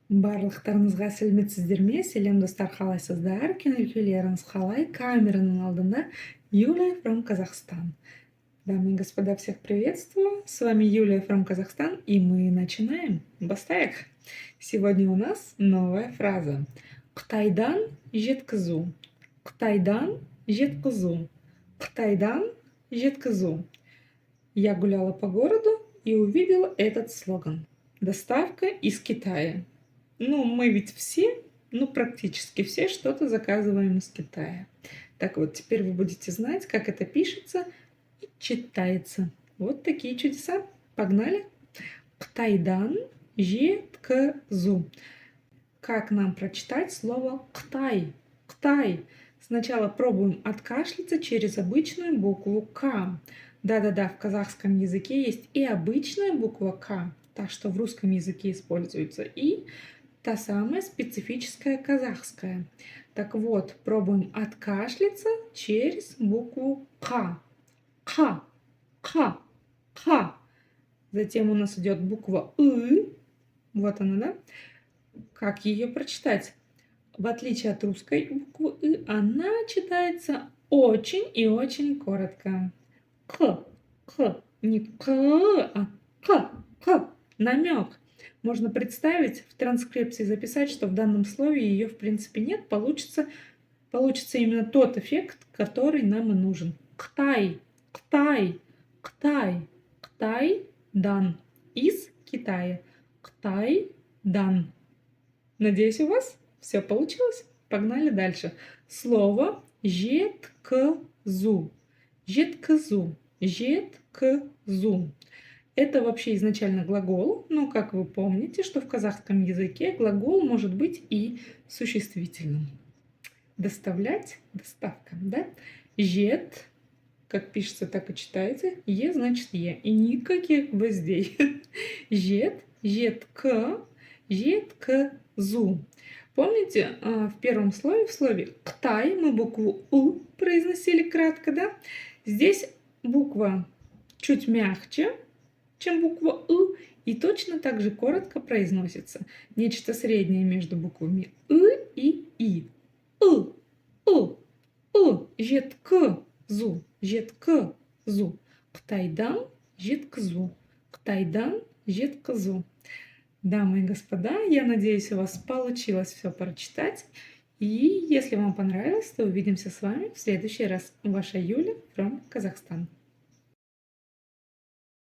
Барлықтарыңызға сәлеметсіздер ме? Сәлем достар, қалайсыздар? Көңіл-күйлеріңіз қалай? Камераның алдында Юлия from Казахстан. Дамы и господа, всех приветствую. С вами Юлия from Казахстан, и мы начинаем. Бастайық. Сегодня у нас новая фраза. Қытайдан жеткізу. Қытайдан жеткізу. Қытайдан жеткізу. Я гуляла по городу и увидела этот слоган. Доставка из Китая. Мы ведь все, практически все что-то заказываем из Китая. Так вот, теперь вы будете знать, как это пишется и читается. Вот такие чудеса. Погнали! Қытайдан жеткізу. Как нам прочитать слово Қытай? Қытай. Сначала пробуем откашляться через обычную букву К. Да-да-да, в казахском языке есть и обычная буква К, та, что в русском языке используется, и та самая специфическая казахская. Так вот, пробуем откашляться через букву К. К, К, К. Затем у нас идет буква И. Вот она, да? Как ее прочитать? В отличие от русской буквы И, она читается очень и очень коротко. К, не К, а К, намек. Можно представить, в транскрипции записать, что в данном слове ее в принципе нет, получится именно тот эффект, который нам и нужен. Қытай, Қытай, Қытай, Қытайдан, из Китая. Қытайдан. Надеюсь, у вас все получилось. Погнали дальше. Слово жеткізу. Жеткізу. Жеткізу. Это вообще изначально глагол, но как вы помните, что в казахском языке глагол может быть и существительным. Доставлять, доставка, да? Жет, как пишется, так и читается. Е значит е. И никаких гвоздей. Жет, жетк, жеткізу. Помните, в первом слове, в слове Қытай, мы букву У произносили кратко, да? Здесь буква чуть мягче, чем буква И, и точно так же коротко произносится. Нечто среднее между буквами И и И. Жеткізу, жеткізу. Қытайдан жеткізу. Қытайдан жеткізу. Дамы и господа, я надеюсь, у вас получилось все прочитать. И если вам понравилось, то увидимся с вами в следующий раз. Ваша Юля from Казахстан.